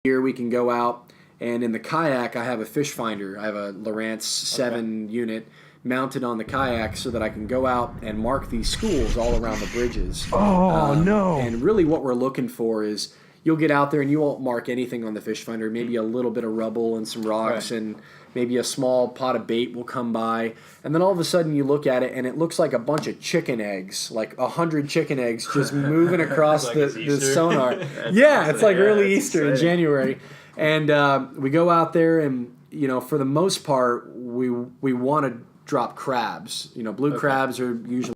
Here we can go out, and in the kayak I have a fish finder. I have a Lowrance 7 unit mounted on the kayak so that I can go out and mark these schools all around the bridges. And really what we're looking for is you'll get out there and you won't mark anything on the fish finder, maybe a little bit of rubble and some rocks and maybe a small pot of bait will come by. And then all of a sudden you look at it and it looks like a bunch of chicken eggs, like 100 chicken eggs just moving across like the sonar. It's like early Easter in January. And we go out there and, for the most part, we want to drop crabs. Blue crabs are usually...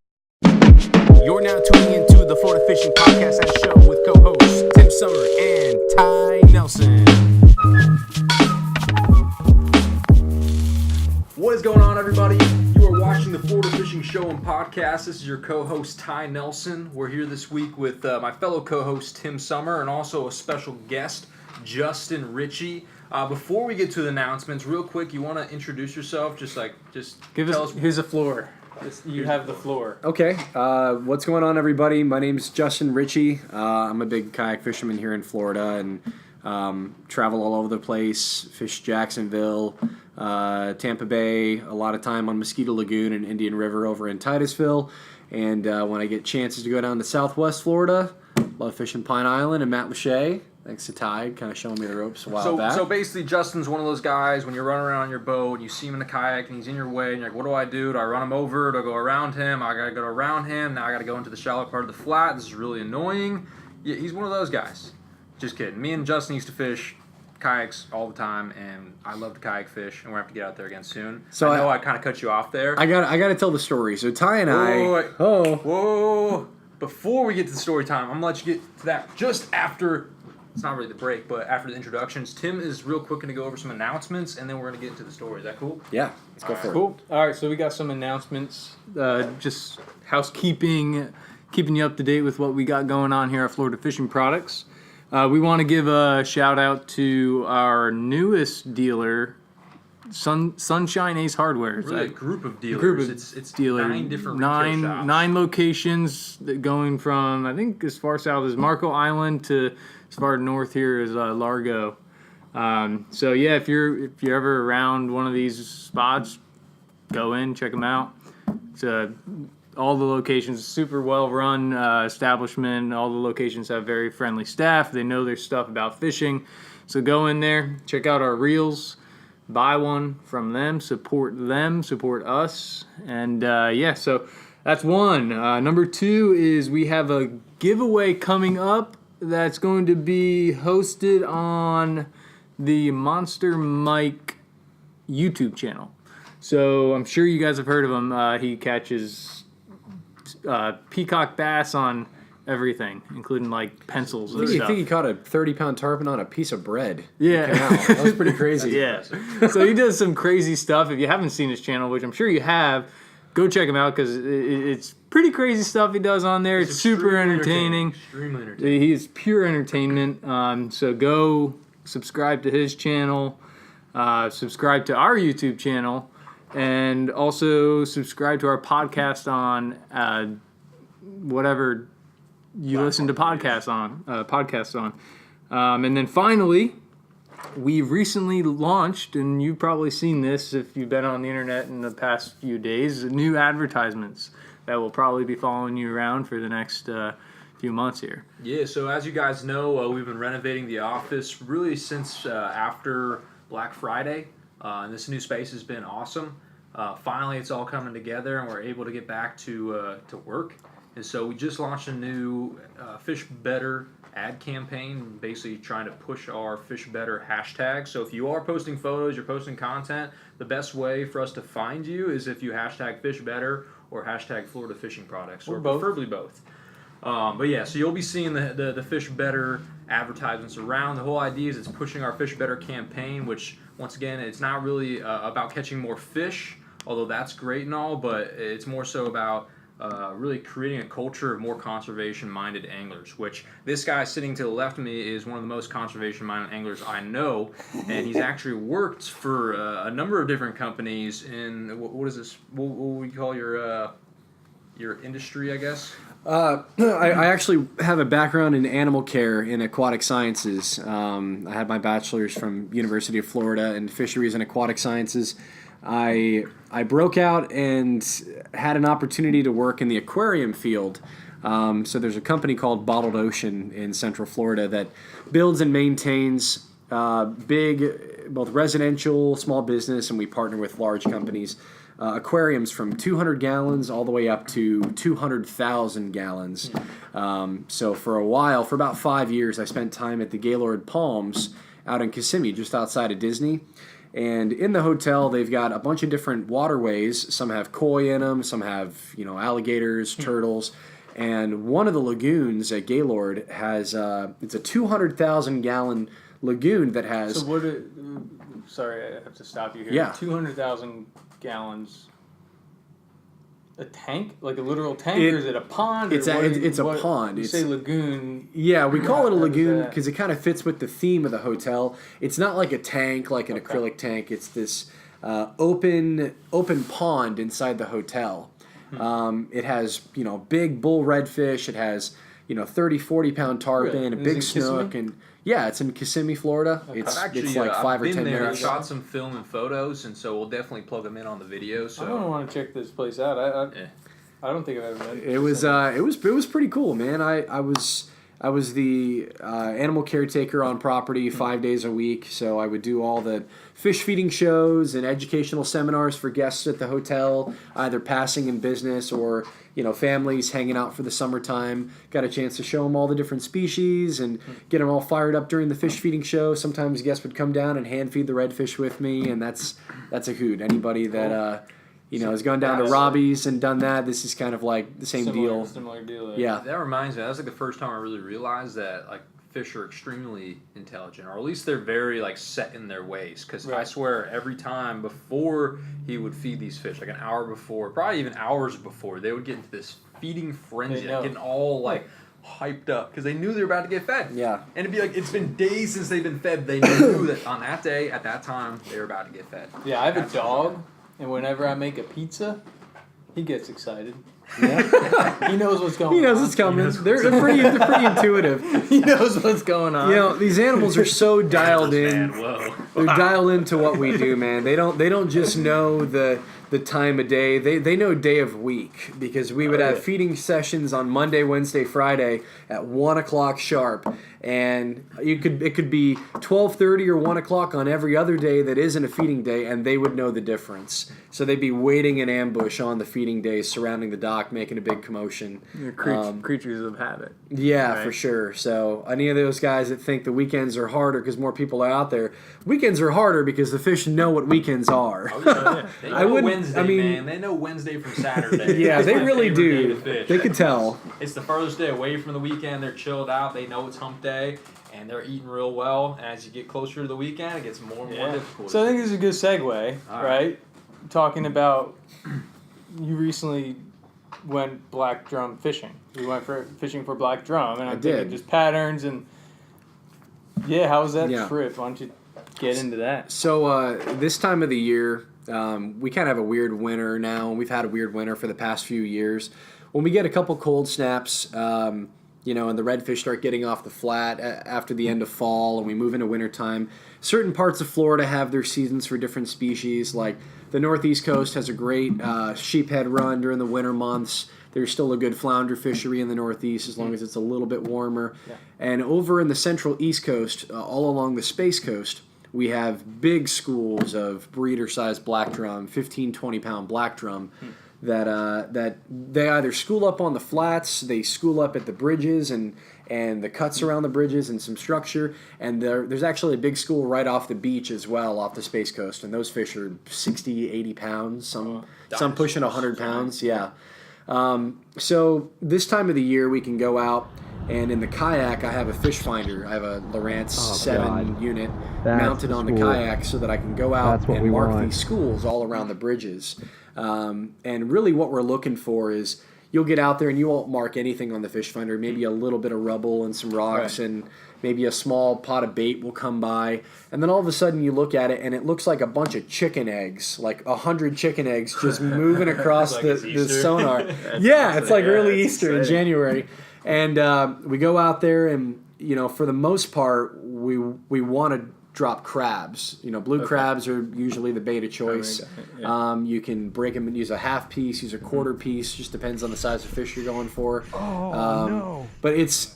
You're now tuning into the Florida Fishing Podcast and Show with co-hosts Tim Summer and Ty Nelson. What is going on, everybody? You are watching the Florida Fishing Show and Podcast. This is your co-host, Ty Nelson. We're here this week with my fellow co-host, Tim Summer, and also a special guest, Justin Ritchey. Before we get to the announcements, real quick, you want to introduce yourself? Just tell us. Here's the floor. You have the floor. Okay. What's going on, everybody? My name's Justin Ritchey. I'm a big kayak fisherman here in Florida and travel all over the place. Fish Jacksonville, Tampa Bay, a lot of time on Mosquito Lagoon and Indian River over in Titusville. And when I get chances to go down to Southwest Florida, love fishing Pine Island and Matt Lachey. Thanks to Ty, kind of showing me the ropes a while back. So basically, Justin's one of those guys, when you're running around on your boat, and you see him in the kayak, and he's in your way, and you're like, what do I do? Do I run him over? Do I go around him? I got to go around him. Now I got to go into the shallow part of the flat. This is really annoying. Yeah, he's one of those guys. Just kidding. Me and Justin used to fish kayaks all the time, and I love to kayak fish, and we're going to have to get out there again soon. So I know I kind of cut you off there. I got to tell the story. So Ty and Whoa. Before we get to the story time, I'm going to let you get to that just after... It's not really the break, but after the introductions, Tim is real quick going to go over some announcements, and then we're going to get into the story. Is that cool? Yeah, let's go for it. Cool. All right, so we got some announcements. Just housekeeping, keeping you up to date with what we got going on here at Florida Fishing Products. We want to give a shout out to our newest dealer, Sunshine Ace Hardware. It's really a group of dealers. It's dealer. 9 different retail shops. 9 locations going from, I think, as far south as Marco Island to as far north here as Largo. So yeah, if you're ever around one of these spots, go in, check them out. It's all the locations, super well run establishment. All the locations have very friendly staff. They know their stuff about fishing. So go in there, check out our reels, buy one from them, support us, and so that's one. Number 2 is we have a giveaway coming up that's going to be hosted on the Monster Mike YouTube channel. So I'm sure you guys have heard of him. He catches peacock bass on everything, including like pencils and stuff. I think he caught a 30-pound tarpon on a piece of bread. Yeah. That was pretty crazy. Yeah. So he does some crazy stuff. If you haven't seen his channel, which I'm sure you have, go check him out because it's pretty crazy stuff he does on there. It's super entertaining. Extremely entertaining. He is pure entertainment. So go subscribe to his channel, subscribe to our YouTube channel, and also subscribe to our podcast on whatever you listen to podcasts on. And then finally, we recently launched, and you've probably seen this if you've been on the internet in the past few days, new advertisements that will probably be following you around for the next few months here. Yeah, so as you guys know, we've been renovating the office really since after Black Friday, and this new space has been awesome. Finally, it's all coming together, and we're able to get back to work. And so we just launched a new Fish Better ad campaign, basically trying to push our Fish Better hashtag. So if you are posting photos, you're posting content, the best way for us to find you is if you hashtag Fish Better or hashtag Florida Fishing Products, or preferably both. But yeah, so you'll be seeing the Fish Better advertisements around. The whole idea is it's pushing our Fish Better campaign, which, once again, it's not really about catching more fish, although that's great and all, but it's more so about really creating a culture of more conservation-minded anglers, which this guy sitting to the left of me is one of the most conservation-minded anglers I know, and he's actually worked for a number of different companies in, what is this, what would we call your your industry, I guess? I actually have a background in animal care in aquatic sciences. I had my bachelor's from University of Florida in fisheries and aquatic sciences. I broke out and had an opportunity to work in the aquarium field. So there's a company called Bottled Ocean in Central Florida that builds and maintains big, both residential, small business, and we partner with large companies. Aquariums from 200 gallons all the way up to 200,000 gallons. So for a while, for about 5 years, I spent time at the Gaylord Palms out in Kissimmee, just outside of Disney. And in the hotel, they've got a bunch of different waterways. Some have koi in them, some have alligators, turtles. And one of the lagoons at Gaylord has it's a 200,000 gallon lagoon that has. So what? Sorry, I have to stop you here. Yeah. 200,000 gallons. A tank, like a literal tank, or is it a pond? It's a pond. You say lagoon. Yeah, we call it a lagoon because it kind of fits with the theme of the hotel. It's not like a tank, like an acrylic tank. It's this open pond inside the hotel. It has big bull redfish. It has 30, 40 pound tarpon, Really? a big snook, Kissimmee? and yeah, it's in Kissimmee, Florida. It's like 5 or 10 I've been there. I minutes. shot some film and photos, and so we'll definitely plug them in on the video. So I don't want to check this place out. I don't think I've ever been. It was pretty cool, man. I was the animal caretaker on property 5 days a week, so I would do all the fish feeding shows and educational seminars for guests at the hotel, either passing in business or families hanging out for the summertime. Got a chance to show them all the different species and get them all fired up during the fish feeding show. Sometimes guests would come down and hand feed the redfish with me, and that's a hoot. Anybody that has gone down to Robbie's and done that, this is kind of like the same deal. Similar deal. Yeah. that reminds me. That's like the first time I really realized that fish are extremely intelligent, or at least they're very set in their ways. Because I swear, every time before he would feed these fish, like an hour before, probably even hours before, they would get into this feeding frenzy, getting all hyped up because they knew they were about to get fed. Yeah. And it'd be it's been days since they've been fed. They knew that on that day, at that time, they were about to get fed. Yeah, I have a dog, and whenever I make a pizza, he gets excited. Yeah. He knows what's going on. He knows what's coming. They're pretty intuitive. He knows what's going on. These animals are so dialed in. Man, whoa. They're dialed into what we do, man. They don't just know the time of day. They know day of week, because we would have feeding sessions on Monday, Wednesday, Friday at 1 o'clock sharp. And it could be 12:30 or 1 o'clock on every other day that isn't a feeding day, and they would know the difference. So they'd be waiting in ambush on the feeding days, surrounding the dock, making a big commotion. Creatures of habit. Yeah, Right. for sure. So any of those guys that think the weekends are harder because more people are out there, weekends are harder because the fish know what weekends are. They know Wednesday, man. They know Wednesday from Saturday. Yeah, It's they my really favorite day do. to fish. They can tell. It's the furthest day away from the weekend. They're chilled out. They know it's hump day, and they're eating real well. And as you get closer to the weekend, it gets more and more difficult. So I think this is a good segue, All right? Talking about you recently went black drum fishing. You went fishing for black drum, and I'm thinking did. just patterns and how was that Yeah. trip? Why don't you get into that? So this time of the year, we kind of have a weird winter now. We've had a weird winter for the past few years. When we get a couple cold snaps, and the redfish start getting off the flat after the end of fall, and we move into wintertime, certain parts of Florida have their seasons for different species. Like the Northeast Coast has a great sheephead run during the winter months. There's still a good flounder fishery in the Northeast as long as it's a little bit warmer. Yeah. And over in the Central East Coast, all along the Space Coast, we have big schools of breeder-sized black drum, 15, 20-pound black drum, that they either school up on the flats, they school up at the bridges and the cuts around the bridges and some structure, and there's actually a big school right off the beach as well, off the Space Coast, and those fish are 60, 80 pounds, some pushing 100 pounds, yeah. So this time of the year we can go out, and in the kayak I have a fish finder. I have a Lowrance 7 unit mounted on the kayak so that I can go out and mark these schools all around the bridges. And really what we're looking for is you'll get out there and you won't mark anything on the fish finder, maybe a little bit of rubble and some rocks and maybe a small pot of bait will come by, and then all of a sudden you look at it and it looks like a bunch of chicken eggs, like 100 chicken eggs just moving across Like the sonar. It's like early Easter in January. And we go out there and, for the most part, we want to drop crabs. Blue crabs are usually the bait of choice. You can break them and use a half piece, use a quarter piece, just depends on the size of fish you're going for. No. But it's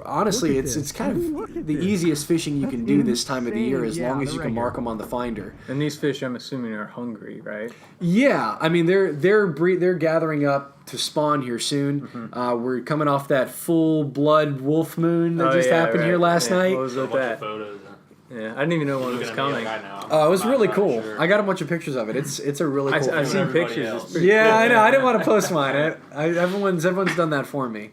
honestly it's kind of the easiest fishing you can do this time of the year, as long as you can mark them on the finder. And these fish, I'm assuming, are hungry, right? Yeah, I mean they're gathering up to spawn here soon. We're coming off that full blood wolf moon that happened here last night. What was with that? Photos. Yeah, I didn't even know one was coming. Oh, it was really cool. Sure. I got a bunch of pictures of it. It's a really cool. I've seen pictures. I know. I didn't want to post mine. Everyone's done that for me.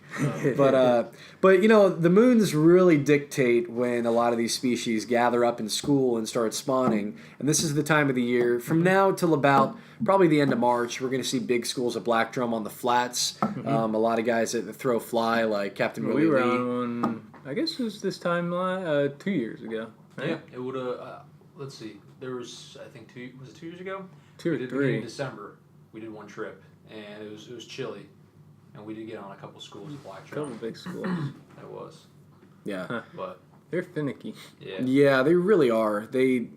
But the moons really dictate when a lot of these species gather up in school and start spawning. And this is the time of the year. From now till about probably the end of March, we're going to see big schools of black drum on the flats. A lot of guys that throw fly, like Captain Willie We were Lee. on one. I guess it was this time 2 years ago. Right? Yeah, it would have. Let's see. There was, I think, 2 years ago? 2 or We did 3. in December. We did one trip, and it was chilly, and we did get on a couple schools of black drum. Couple big schools. It was, Yeah. but They're finicky. Yeah, they really are. They,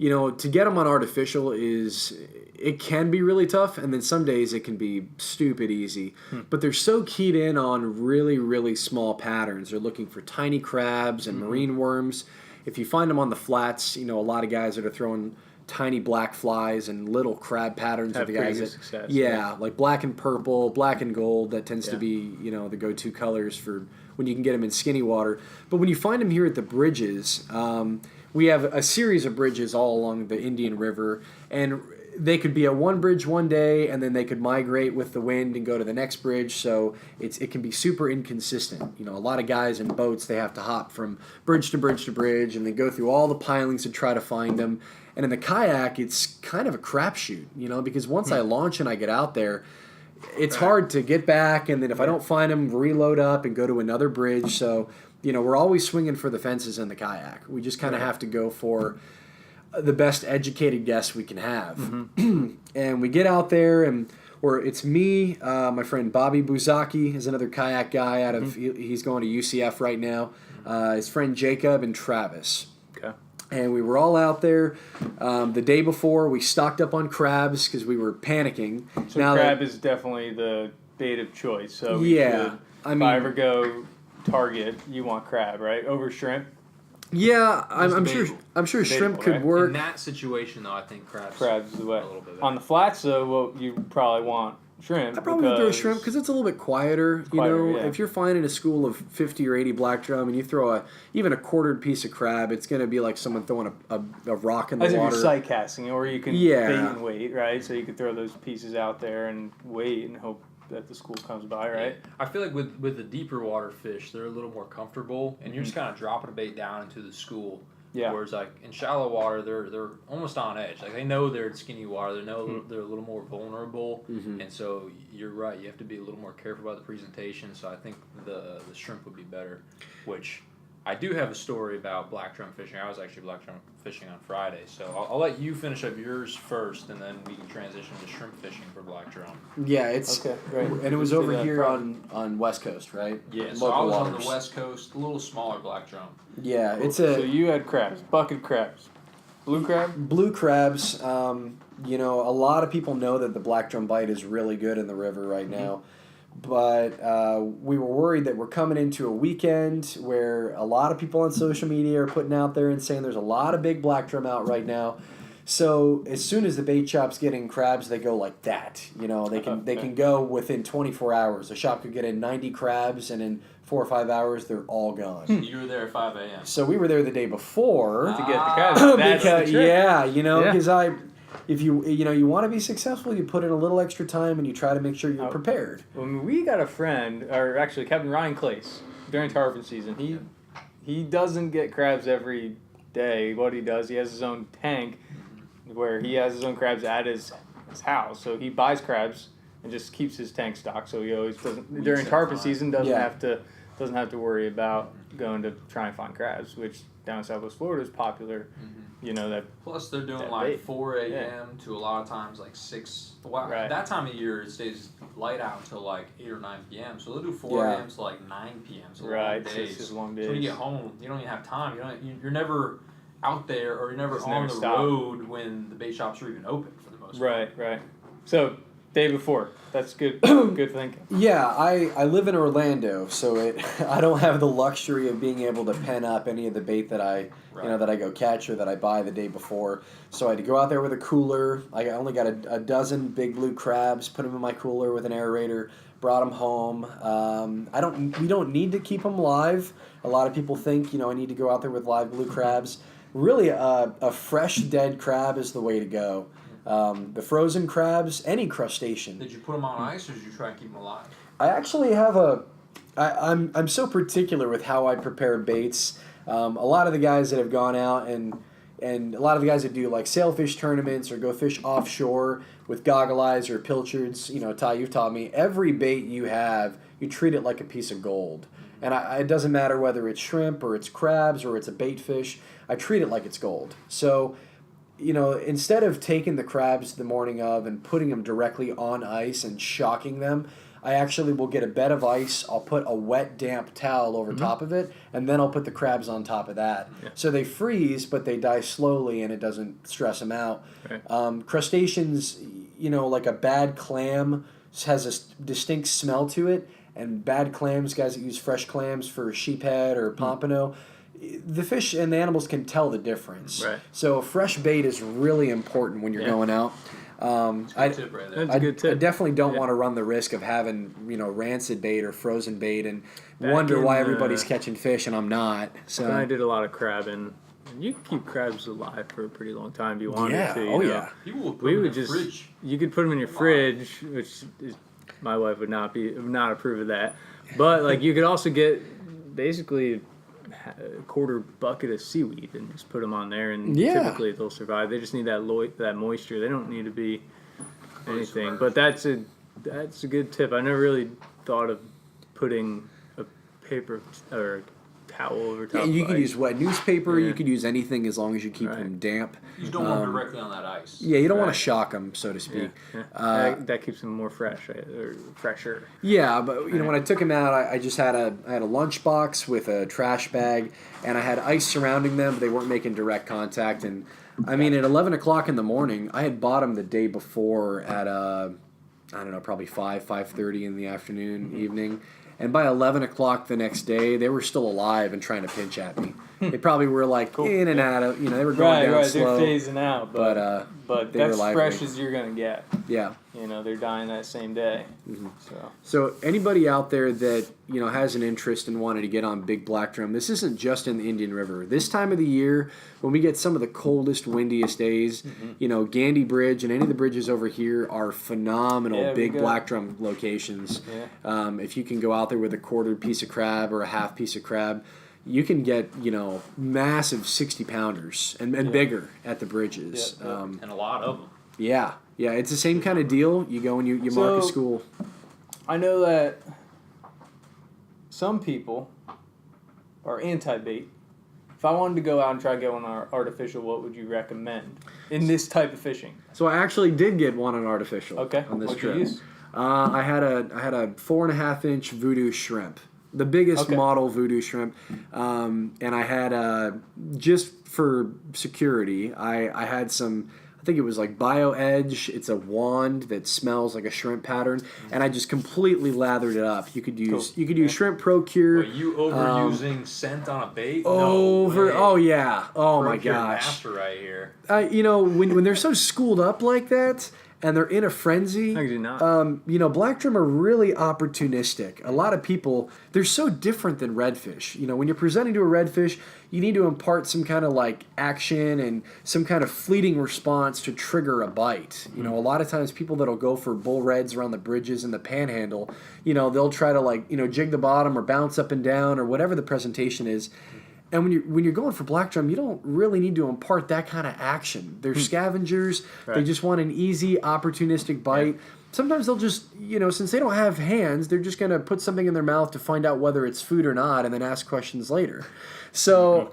to get them on artificial it can be really tough, and then some days it can be stupid easy. But they're so keyed in on really, really small patterns. They're looking for tiny crabs and marine worms. If you find them on the flats, a lot of guys that are throwing tiny black flies and little crab patterns Have are the guys pretty that, good success, like black and purple, black and gold. That tends to be, the go-to colors for when you can get them in skinny water. But when you find them here at the bridges, we have a series of bridges all along the Indian River, and they could be at one bridge one day, and then they could migrate with the wind and go to the next bridge. So it can be super inconsistent. A lot of guys in boats, they have to hop from bridge to bridge to bridge, and they go through all the pilings to try to find them. And in the kayak, it's kind of a crapshoot, because once I launch and I get out there, it's hard to get back, and then if I don't find them, reload up and go to another bridge. So, we're always swinging for the fences in the kayak. We just kind of have to go for the best educated guess we can have. And we get out there, and it's me, my friend Bobby Buzaki is another kayak guy out of he's going to UCF right now. His friend Jacob and Travis. Okay. And we were all out there. The day before, we stocked up on crabs because we were panicking. So crab is definitely the bait of choice. So if I ever go target, you want crab, right? Over shrimp. Yeah, I'm sure shrimp could work. In that situation, though, I think crab's the way. a little bit better. On the flats, though, you probably want shrimp. I probably would throw shrimp because it's a little bit quieter. If you're finding a school of 50 or 80 black drum and you throw even a quartered piece of crab, it's going to be like someone throwing a rock in the water. As if you're sight casting, or you can bait and wait, right? So you could throw those pieces out there and wait and hope that the school comes by, right? Yeah. I feel like with the deeper water fish, they're a little more comfortable, and you're just kind of dropping a bait down into the school. Yeah. Whereas like in shallow water, they're almost on edge. Like they know they're in skinny water. They know they're a little more vulnerable, and so you're right. You have to be a little more careful about the presentation. So I think the shrimp would be better. Which I do have a story about black drum fishing. I was actually black drum fishing on Friday, so I'll let you finish up yours first, and then we can transition to shrimp fishing for black drum. Yeah, it's okay, great. And it was over here on West Coast, right? Yeah, so I was on the West Coast, a little smaller black drum. Yeah, Cool. So you had crabs, bucket crabs, blue crab. Blue crabs. A lot of people know that the black drum bite is really good in the river right now. But we were worried that we're coming into a weekend where a lot of people on social media are putting out there and saying there's a lot of big black drum out right now. So as soon as the bait shop's getting crabs, they go like that. They can go within 24 hours. The shop could get in 90 crabs, and in 4 or 5 hours, they're all gone. You were there at 5 a.m. So we were there the day before To get the crabs. That's because the trick. because if you want to be successful, you put in a little extra time and you try to make sure you're prepared. When we got a friend, or actually Captain Ryan Clace, during tarpon season, he doesn't get crabs every day. What he does, he has his own tank where he has his own crabs at his house. So he buys crabs and just keeps his tank stocked. So he always doesn't during tarpon season doesn't have to worry about going to try and find crabs, which down in Southwest Florida is popular. You know that. Plus, they're doing that like bait. 4 a.m. to a lot of times like 6. Well, Right. that time of year it stays light out until like 8 or 9 p.m. So they'll do 4 a.m. to like 9 p.m. So Right, long so days. it's just long So when you days. get home, you don't even have time. You're never out there, or you're never Just on never the stop. road when the bait shops are even open for the most part. Right. So day before, that's good. Good thinking. Yeah, I live in Orlando, so I don't have the luxury of being able to pen up any of the bait that I that I go catch or that I buy the day before. So I had to go out there with a cooler. I only got a dozen big blue crabs, put them in my cooler with an aerator, brought them home. We don't need to keep them live. A lot of people think I need to go out there with live blue crabs. Really, a fresh dead crab is the way to go. The frozen crabs, any crustacean. Did you put them on ice, or did you try and keep them alive? I actually have I'm so particular with how I prepare baits. A lot of the guys that have gone out and a lot of the guys that do like sailfish tournaments or go fish offshore with goggle eyes or pilchards, Ty, you've taught me, every bait you have, you treat it like a piece of gold. And it doesn't matter whether it's shrimp or it's crabs or it's a bait fish, I treat it like it's gold. So, instead of taking the crabs the morning of and putting them directly on ice and shocking them, I actually will get a bed of ice, I'll put a wet, damp towel over top of it, and then I'll put the crabs on top of that. Yeah. So they freeze, but they die slowly and it doesn't stress them out. Right. Crustaceans, like a bad clam has a distinct smell to it, and bad clams, guys that use fresh clams for sheephead or pompano, the fish and the animals can tell the difference. Right. So fresh bait is really important when you're going out. That's a good tip right there. That's a good tip. I definitely don't want to run the risk of having rancid bait or frozen bait and wonder why everybody's catching fish and I'm not. So I did a lot of crabbing. And you can keep crabs alive for a pretty long time if you wanted to. Yeah. People would put them in the fridge. You could put them in your fridge, which is, my wife would not approve of that. But like you could also get basically a quarter bucket of seaweed and just put them on there, and typically they'll survive. They just need that moisture. They don't need to be anything. But that's a good tip. I never really thought of putting a paper or towel over top. Yeah, you of could ice. use wet newspaper. You could use anything as long as you keep them damp. You just don't want them directly on that ice. Yeah, you don't want to shock them, so to speak. Yeah. That keeps them more fresh or fresher. Yeah, but when I took them out, I just had a lunchbox with a trash bag, and I had ice surrounding them, but they weren't making direct contact. And I mean, at 11 o'clock in the morning, I had bought them the day before at I don't know, probably 5:30 in the afternoon, evening. And by 11 o'clock the next day, they were still alive and trying to pinch at me. They probably were like in and out of, they were going down slow. They're phasing out, but they that's were fresh as you're gonna get. Yeah. They're dying that same day. So anybody out there that has an interest in wanting to get on big black drum, this isn't just in the Indian River. This time of the year, when we get some of the coldest, windiest days, Gandy Bridge and any of the bridges over here are phenomenal big black drum locations. Yeah. If you can go out there with a quarter piece of crab or a half piece of crab, you can get massive 60-pounders and bigger at the bridges. And a lot of them. Yeah, it's the same kind of deal. You go and you mark a school. I know that some people are anti-bait. If I wanted to go out and try to get one artificial, what would you recommend in this type of fishing? So I actually did get one on artificial. Okay. On this What'd trip. you use? I had a 4.5-inch voodoo shrimp, the biggest model voodoo shrimp, and I had just for security, I had some. I think it was like Bio Edge. It's a wand that smells like a shrimp pattern, and I just completely lathered it up. You could use Shrimp Pro Cure. Are you overusing scent on a bait? Oh yeah. Oh Pro my Cure gosh. Master right here. When they're so schooled up like that, and they're in a frenzy. I do not. Black drum are really opportunistic. A lot of people, they're so different than redfish. When you're presenting to a redfish, you need to impart some kind of like action and some kind of fleeting response to trigger a bite. A lot of times people that'll go for bull reds around the bridges and the panhandle, they'll try to jig the bottom or bounce up and down or whatever the presentation is. And when you're going for black drum, you don't really need to impart that kind of action. They're scavengers. Right. They just want an easy, opportunistic bite. sometimes they'll just, since they don't have hands, they're just going to put something in their mouth to find out whether it's food or not and then ask questions later. So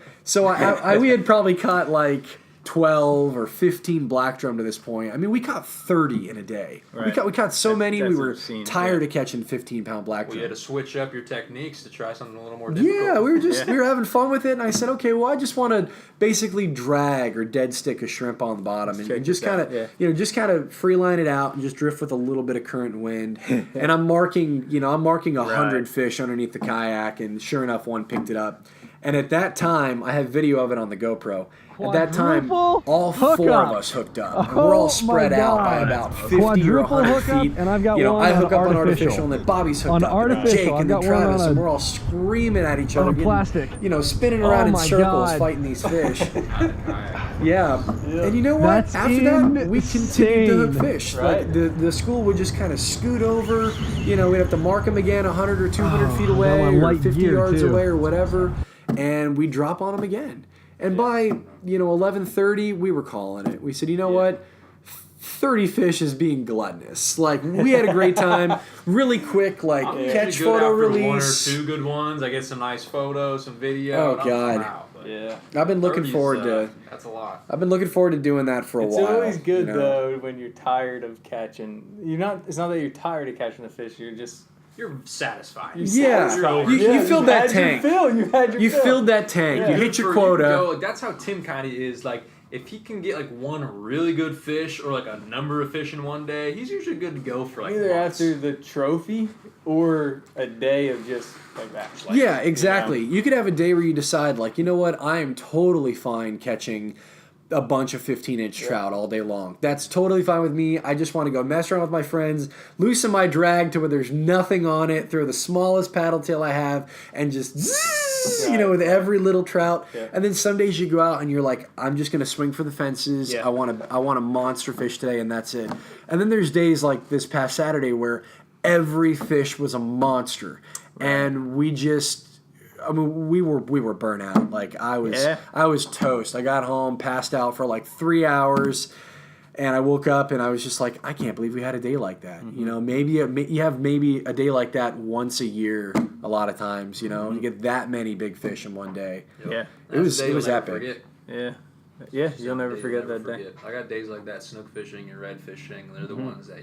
we had probably caught like 12 or 15 black drum to this point. I mean, we caught 30 in a day. Right. We caught so many, we were tired of catching 15-pound black drum. You had to switch up your techniques to try something a little more difficult. Yeah, we were having fun with it, and I said, okay, well, I just want to basically drag or dead stick a shrimp on the bottom and just kind of free line it out and just drift with a little bit of current and wind. And I'm marking 100 fish underneath the kayak, and sure enough, one picked it up. And at that time, I have video of it on the GoPro. At that time, all four of us hooked up. And we're all spread out by about 50 or 100 feet. And I've got I hook up on artificial, and then Bobby's hooked up. And Jake, and then Travis, and we're all screaming at each other. Plastic. Spinning around in circles, fighting these fish. Yeah. And you know what? That's After that, we continued to hook insane. fish. Right. Like the school would just kind of scoot over. We'd have to mark them again 100 or 200 feet away or 50 yards away or whatever. And we drop on them again. And by 11:30, we were calling it. We said, you know what? 30 fish is being gluttonous. Like, we had a great time. Really quick, catch, photo, release. One or two good ones. I get some nice photos, some video. Oh God. I've been looking forward to. That's a lot. I've been looking forward to doing that for a while. It's always good though when you're tired of catching. It's not that you're tired of catching the fish. You're satisfied. You filled that tank. You filled that tank. You hit your quota. That's how Tim kind of is. Like, if he can get one really good fish or a number of fish in one day, he's usually good to go for either months. After the trophy or a day of just that. Yeah, exactly. You could have a day where you decide, you know what, I am totally fine catching a bunch of 15-inch trout all day long. That's totally fine with me. I just want to go mess around with my friends, loosen my drag to where there's nothing on it, throw the smallest paddle tail I have, and just with every little trout. Yeah. And then some days you go out and you're like, I'm just going to swing for the fences. Yeah. I want a monster fish today, and that's it. And then there's days like this past Saturday where every fish was a monster, and we were burnt out. I was toast. I got home, passed out for 3 hours, and I woke up and I was just like, I can't believe we had a day like that. Mm-hmm. Maybe you have a day like that once a year. A lot of times, you get that many big fish in one day. Yeah, it was epic. Forget. Yeah, you'll never forget that day. I got days like that, snook fishing and red fishing. They're the ones that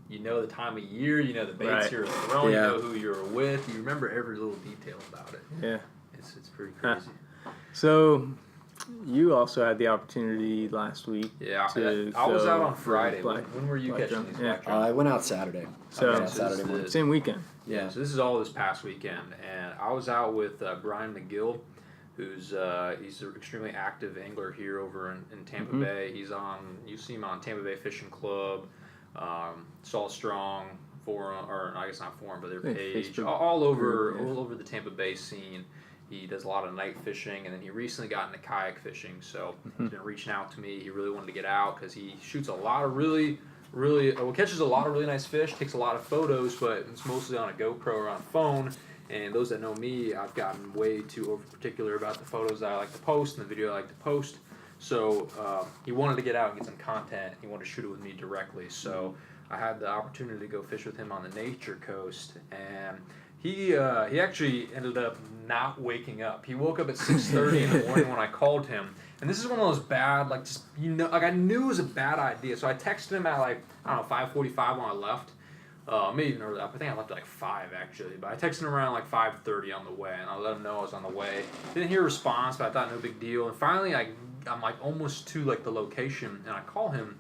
you know the time of year, you know the baits you're throwing, you know who you're with, you remember every little detail about it. Yeah. It's pretty crazy. So, you also had the opportunity last week. Yeah, I was out on Friday. When were you catching these black drum? I went out Saturday. Saturday morning. Same weekend. Yeah, so this is all this past weekend, and I was out with Brian McGill, who's he's an extremely active angler here over in Tampa Bay. You see him on Tampa Bay Fishing Club. Salt Strong forum, or I guess not forum, but their page, all over the Tampa Bay scene. He does a lot of night fishing, and then he recently got into kayak fishing. So he's been reaching out to me. He really wanted to get out because he shoots a lot of catches a lot of really nice fish, takes a lot of photos, but it's mostly on a GoPro or on a phone. And those that know me, I've gotten way too over particular about the photos that I like to post and the video I like to post. So he wanted to get out and get some content. He wanted to shoot it with me directly. So I had the opportunity to go fish with him on the Nature Coast, and he actually ended up not waking up. He woke up at 6:30 in the morning when I called him, and this is one of those bad, I knew it was a bad idea. So I texted him at 5:45 when I left. Maybe even earlier. I think I left at 5 actually, but I texted him around 5:30 on the way, and I let him know I was on the way. Didn't hear a response, but I thought no big deal. And finally, I'm almost to the location, and I call him,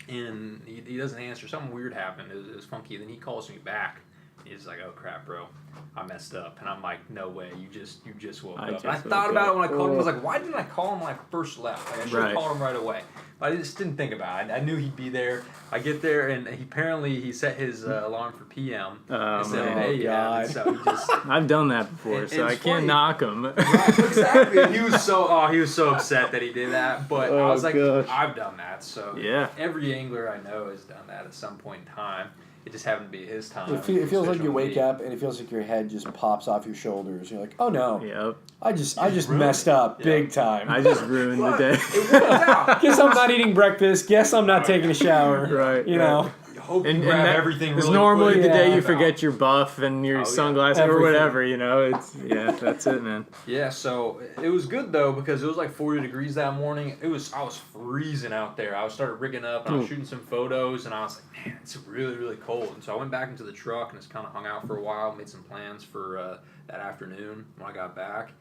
and he doesn't answer. Something weird happened. It was funky. Then he calls me back. He's like, "Oh crap, bro, I messed up." And I'm like, "No way, you just woke up." And I thought about it when I called him. I was like, "Why didn't I call him when I first left? I should have called him right away." But I just didn't think about it. I knew he'd be there. I get there, and he set his alarm for PM instead of AM. So he just I've done that before, so I can't knock him. Right, exactly. He was so upset that he did that. But I was like, gosh. I've done that. So every angler I know has done that at some point in time. it just happened to be his time. It feels like you wake up and it feels like your head just pops off your shoulders. You're like, oh no, Yep. I just messed up big time. I just ruined the day. It worked out. Guess I'm not eating breakfast. Guess I'm not taking a shower. Right. You know. Hope you grab everything It's really normally quick. the day Yeah. you forget your buff and your sunglasses or Everything. whatever, you know. It's that's it, man. Yeah, so it was good though because it was like 40 degrees that morning. I was freezing out there. I started rigging up and I was shooting some photos and I was like, man, it's really, really cold. And so I went back into the truck and just kind of hung out for a while, made some plans for that afternoon when I got back.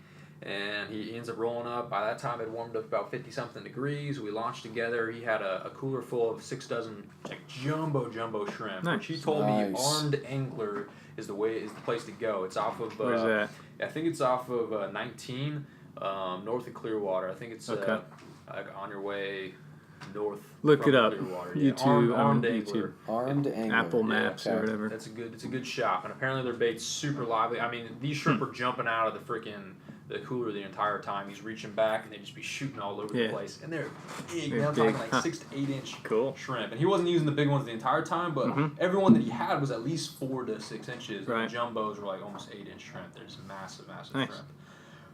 And he ends up rolling up. By that time, it warmed up about 50-something degrees. We launched together. He had a cooler full of 6 dozen like jumbo shrimp. Nice. Which he told me Armed Angler is the place to go. It's off of Where's that? I think it's off of 19 north of Clearwater. I think it's Okay. like on your way north. Look from it up. Clearwater. YouTube, Armed YouTube. Angler. Armed Angler. Apple Maps or whatever. It's a good shop, and apparently their bait's super lively. I mean, these shrimp are jumping out of the cooler the entire time. He's reaching back, and they just be shooting all over the place. And they're big. They're I'm talking big. like 6 to 8 inch Cool. shrimp. And he wasn't using the big ones the entire time, but everyone that he had was at least 4 to 6 inches. Right. And the jumbos were like almost 8-inch shrimp. They're just massive Nice. shrimp.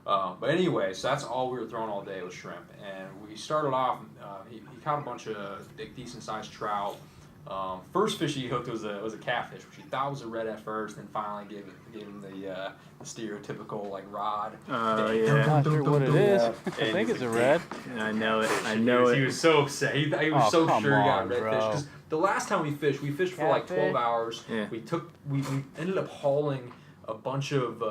But anyway, so that's all we were throwing all day was shrimp. And we started off, he caught a bunch of decent sized trout. First fish he hooked was a catfish, which he thought was a red at first, then finally gave him the stereotypical like rod. Oh yeah. Not sure what it is. And I think he's it's a like, red. I know it. I He know was, He it. was so upset. He was Oh, so come sure he got on, redfish. bro. Because the last time we fished for like 12 hours. Yeah. We ended up hauling a bunch of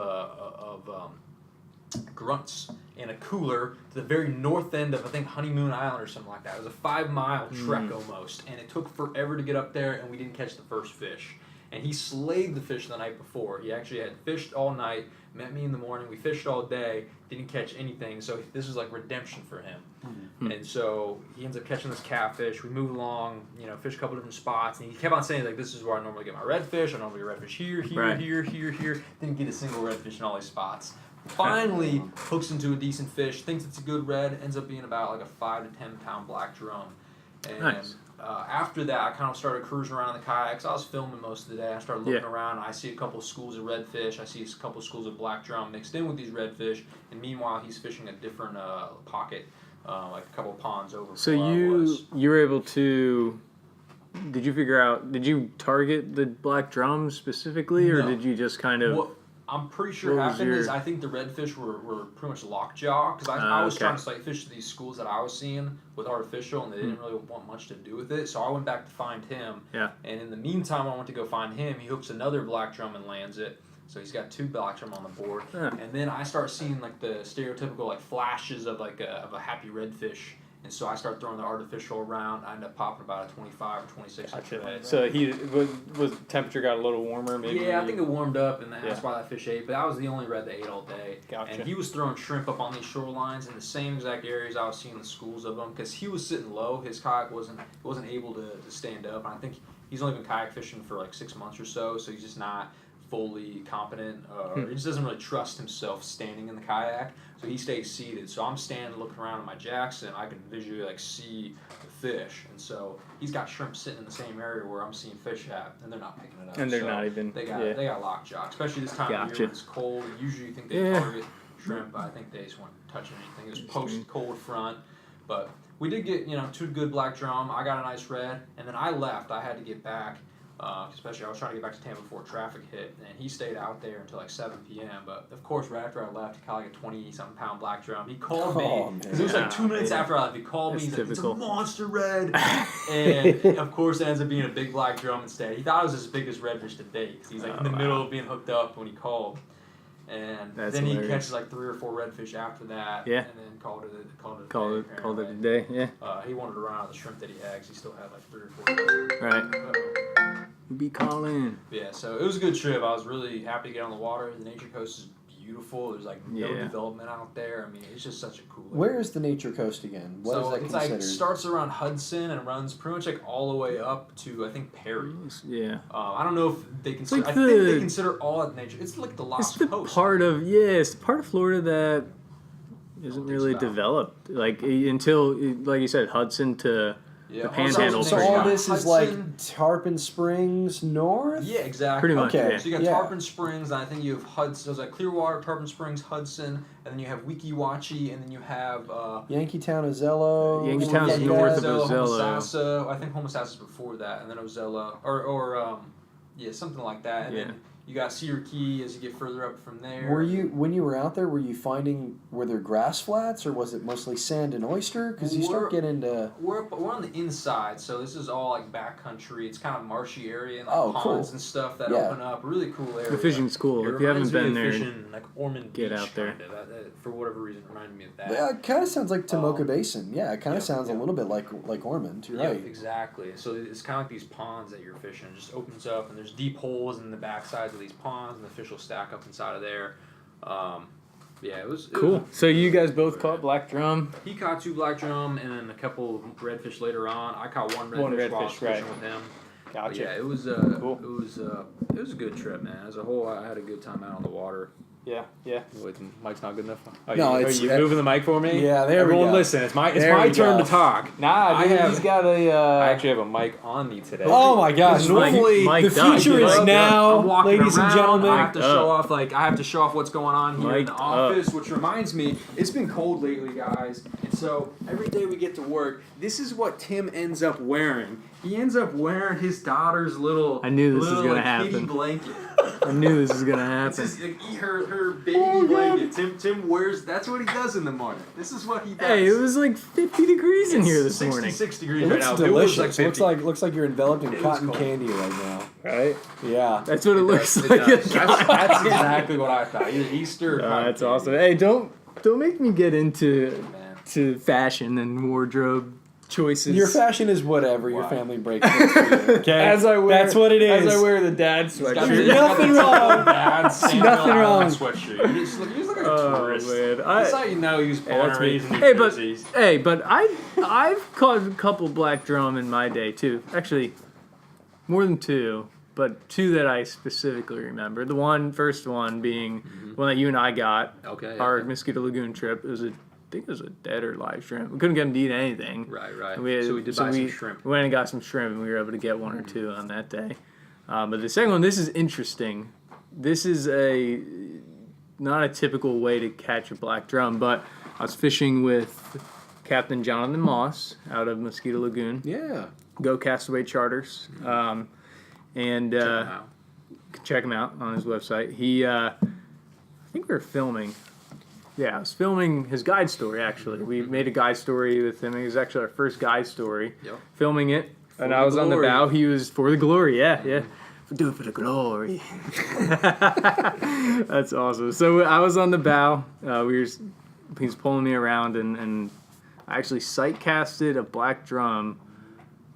grunts in a cooler to the very north end of I think Honeymoon Island or something like that. It was a 5-mile trek almost, and it took forever to get up there, and we didn't catch the first fish. And he slayed the fish the night before. He actually had fished all night, met me in the morning. We fished all day, didn't catch anything. So this was like redemption for him. And so he ends up catching this catfish. We move along, fish a couple different spots, and he kept on saying like, "This is where I normally get my redfish. I normally get redfish here, Right. here." Didn't get a single redfish in all these spots. Finally hooks into a decent fish, thinks it's a good red, ends up being about like a 5 to 10 pound black drum. And Nice. After that, I kind of started cruising around in the kayaks. I was filming most of the day. I started looking around. I see a couple of schools of redfish. I see a couple of schools of black drum mixed in with these redfish. And meanwhile, he's fishing a different pocket, like a couple of ponds over. So from where I was. you were able to. Did you target the black drums specifically, or No. did you just kind of? What I'm pretty sure what was happened is your- I think the redfish were pretty much lockjaw because I was okay. trying to sight fish these schools that I was seeing with artificial and they didn't really want much to do with it. So I went back to find him. Yeah. And in the meantime, I went to go find him. He hooks another black drum and lands it. So he's got 2 black drum on the board. Yeah. And then I start seeing like the stereotypical like flashes of like of a happy redfish. And so I start throwing the artificial around. I end up popping about a 25 or 26 inch red. So he was temperature got a little warmer, maybe. Yeah, I think it warmed up, and that's Yeah. why that fish ate. But that was the only red they ate all day. Gotcha. And he was throwing shrimp up on these shorelines in the same exact areas I was seeing the schools of them, because he was sitting low. His kayak wasn't able to stand up. And I think he's only been kayak fishing for like 6 months or so, so he's just not fully competent. He just doesn't really trust himself standing in the kayak, so he stays seated. So I'm standing looking around at my jacks, and I can visually like see the fish. And so he's got shrimp sitting in the same area where I'm seeing fish at, and they're not picking it up. And they're So not even. They got yeah. they got lockjaw, especially this time of Gotcha. year when it's cold. Usually you think they Yeah. target shrimp, but I think they just weren't touching anything. It was post cold front, but we did get 2 good black drum. I got a nice red, and then I left. I had to get back. Especially, I was trying to get back to Tampa before traffic hit, and he stayed out there until like 7 p.m. But of course, right after I left, he caught like a 20-something pound black drum. He called me because it was like 2 minutes after I left. He called me. He's like, typical. "It's a monster red," and of course, it ends up being a big black drum instead. He thought it was his biggest redfish to date because he's like in the middle of being hooked up when he called. And That's then he hilarious. catches like 3 or 4 redfish after that. Yeah. And then called it a day, day. Yeah. he wanted to run out of the shrimp that he had 'cause he still had like 3 or 4. Right. Uh-oh. Be calling. Yeah, so it was a good trip. I was really happy to get on the water. The nature coast is beautiful. There's like no Yeah. development out there. I mean, it's just such a cool area. Where is the Nature Coast again? What is So that it's considered? like starts around Hudson and runs pretty much like all the way up to I think Perry. Yeah. I don't know if they consider. like I think the- they consider all that nature. It's like the It's lost the coast. it's the part of Florida that isn't really think so. developed. Like until, like you said, Hudson to Yeah. the Panhandle. So all this is like Tarpon Springs North? Yeah, exactly. Pretty much. Okay. Yeah. So you got Tarpon Springs, and I think you have Hudson. So it's like Clearwater, Tarpon Springs, Hudson, and then you have Weeki Wachee, and then you have Yankeetown, Ozello. Yankeetown's something north like of that. Ozello. Homosassa. I think Homosassa's before that, and then Ozello, or something like that. And then you got Cedar Key as you get further up from there. When you were out there, were there grass flats, or was it mostly sand and oyster? Because you start getting into... We're on the inside, so this is all like backcountry. It's kind of marshy area and like ponds cool. and stuff that open up. Really cool area. The fishing's cool. It If you haven't reminds me been of there, fishing, like Ormond get Beach, out there. kind of. For whatever reason, it reminded me of that. Yeah, it kind of sounds like Tomoka Basin. Yeah, it kind of sounds a little bit like Ormond. You're right. Exactly. So it's kind of like these ponds that you're fishing. It just opens up, and there's deep holes in the backsides of these ponds, and the fish will stack up inside of there. It was cool. So you guys both caught black drum. He caught 2 black drum, and then a couple of redfish later on. I caught one redfish while I was fishing with him. Gotcha. But yeah, it was Cool. it was a good trip, man. As a whole, I had a good time out on the water. Yeah. Wait, the mic's not good enough. No, are you moving the mic for me? Yeah, there we Everyone, go. listen. It's my There we turn go. to talk. Nah, dude, he's got a. I actually have a mic on me today. Oh my gosh! Normally, the future is now, I'm walking ladies and around, gentlemen. I have to show off what's going on here in the Mic'd office, which reminds me, it's been cold lately, guys. And so every day we get to work, this is what Tim ends up wearing. He ends up wearing his daughter's little. I knew this was little, gonna like, kitty happen. blanket. I knew this was gonna happen. It's his, like, her baby blanket. Tim wears. That's what he does in the morning. This is what he does. Hey, it was like 50 degrees in here this 66 morning. 6 degrees It right looks now. delicious. It was like 50. looks like you're enveloped in It was cotton cold. candy right now. Right? Yeah. That's what it looks It like. does. That's exactly what I thought. Either Easter or cotton That's candy. awesome. Hey, don't make me get into Man. to fashion and wardrobe choices. Your fashion is whatever your family breaks it for you. Okay. As I wear, That's what it is. As I wear the dad He's got sweatshirt. the- Nothing wrong. Dad's Nothing Samuel wrong. Island sweatshirt. You just look like a tourist. Man. That's how you know he was born That's and me. raised in New Hey, Jersey. but I've caught a couple black drum in my day too. Actually, more than 2, but 2 that I specifically remember. The first one being one that you and I got. Okay. Our Mosquito Lagoon trip. I think it was a dead or live shrimp. We couldn't get them to eat anything. Right. And So we did buy some shrimp. We went and got some shrimp, and we were able to get 1 or 2 on that day. But the second one, this is interesting. This is not a typical way to catch a black drum, but I was fishing with Captain Jonathan Moss out of Mosquito Lagoon. Yeah. Go Castaway Charters. And Wow. check him out on his website. I think we were filming. Yeah, I was filming his guide story, actually. We made a guide story with him. It was actually our first guide story. Yep. Filming it. And For I was the on the glory. was He was for the glory, yeah. Do it for the glory. That's awesome. So I was on the bow. He was pulling me around, and I actually sight casted a black drum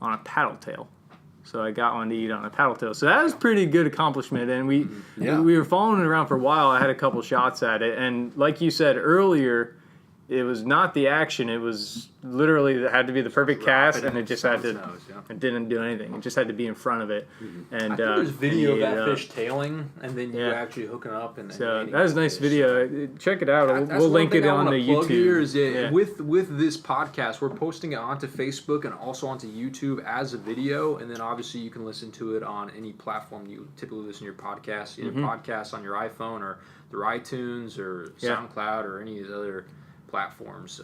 on a paddle tail. So I got one to eat on a paddle tail. So that was a pretty good accomplishment. And we were following it around for a while. I had a couple shots at it. And like you said earlier, it was not the action. It was literally, it had to be the perfect cast, and it just had to, it didn't do anything. It just had to be in front of it. And I think there's video of that yeah. fish tailing, and then you actually hooking up. And So eating that was a the nice fish. video. Check it out. That's We'll one link thing it I on wanna the plug YouTube. Here is Yeah. with this podcast, we're posting it onto Facebook and also onto YouTube as a video, and then obviously you can listen to it on any platform you typically listen to your podcast, either podcasts on your iPhone or through iTunes or SoundCloud or any of the other platforms.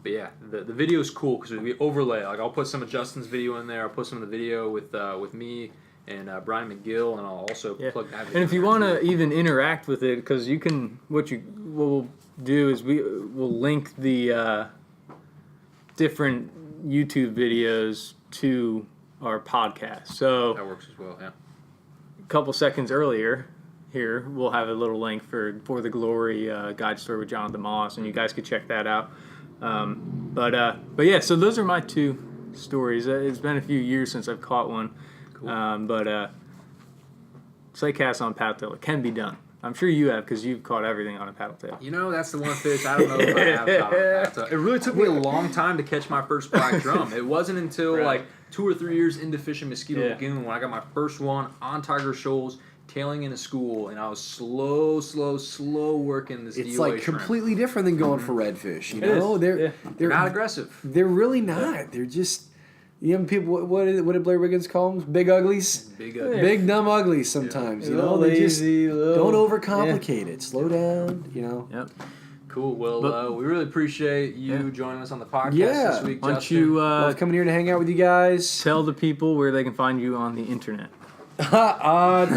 But yeah, the video is cool because we overlay. Like I'll put some of Justin's video in there. I'll put some of the video with me and Brian McGill, and I'll also plug that. And if you want to even interact with it, because you can, what we'll do is we'll link the different YouTube videos to our podcast. So that works as well. Yeah. a couple seconds earlier, here we'll have a little link for the glory guide story with Jonathan Moss, and you guys could check that out. But yeah, so those are my 2 stories. It's been a few years since I've caught one. Cool. But sight cast on paddle tail, it can be done. I'm sure you have, because you've caught everything on a paddle tail. You know, that's the one fish I don't know if I have caught on a paddle tail. It really took me a long time to catch my first black drum. It wasn't until like 2 or 3 years into fishing Mosquito Lagoon when I got my first one on Tiger Shoals, tailing into school, and I was slow working this It's DOA like shrimp. completely different than going for redfish. You It know, is. they're Not aggressive. They're really not. They're just You know, people. What did Blair Wiggins call them? Big uglies. Big dumb uglies. Sometimes you know they just don't overcomplicate it. Slow down. You know. Yep. Cool. Well, we really appreciate you joining us on the podcast this week, Why don't Justin. you Love coming here to hang out with you guys. tell the people where they can find you on the internet? Well,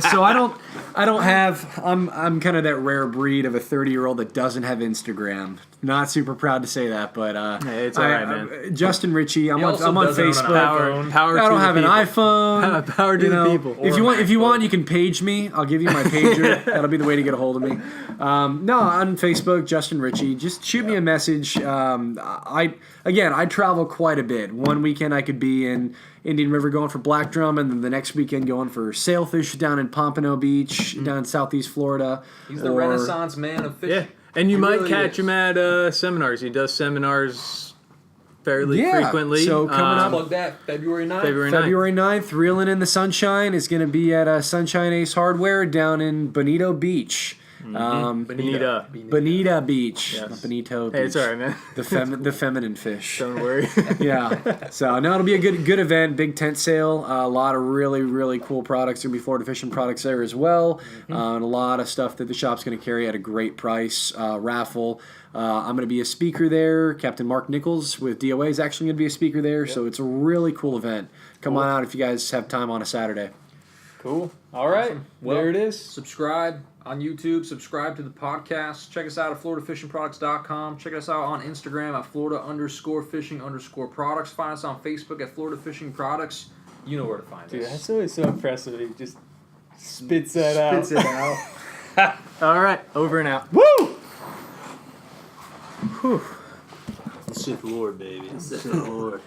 so I don't have. I'm kind of that rare breed of a 30-year-old that doesn't have Instagram. Not super proud to say that, but Hey, it's all right, man. Justin Ritchey. I'm also on doesn't own an Facebook. iPhone. Power I to don't the have an people. iPhone. Power to the people. If Or you want, a if you MacBook. want, you can page me. I'll give you my pager. That'll be the way to get a hold of me. No, on Facebook, Justin Ritchey. Just shoot me a message. I travel quite a bit. One weekend I could be in Indian River going for black drum, and then the next weekend going for sailfish down in Pompano Beach, down in Southeast Florida. He's the Renaissance man of fishing. Yeah, and you He might really catch is. him at seminars. He does seminars fairly frequently. So coming up Plug that February 9th. February 9th. February 9th, Reeling in the Sunshine is going to be at Sunshine Ace Hardware down in Bonito Beach. Bonita. Bonita Beach. Yes. Not Bonito Beach. Hey, it's all right, man. The feminine fish. Don't worry. Yeah. So, no, it'll be a good event. Big tent sale. A lot of really, really cool products. There'll be Florida fishing products there as well. And a lot of stuff that the shop's going to carry at a great price. Raffle. I'm going to be a speaker there. Captain Mark Nichols with DOA is actually going to be a speaker there. So it's a really cool event. Come on out if you guys have time on a Saturday. Cool. All right. Well, there it is. Subscribe on YouTube. Subscribe to the podcast. Check us out at FloridaFishingProducts.com. Check us out on Instagram at Florida_fishing_products. Find us on Facebook at Florida Fishing Products. You know where to find Dude, us. that's always so impressive. He just spits that out. Spits it out. All right. Over and out. Woo! Whew. Sith Lord, baby. Sith Lord.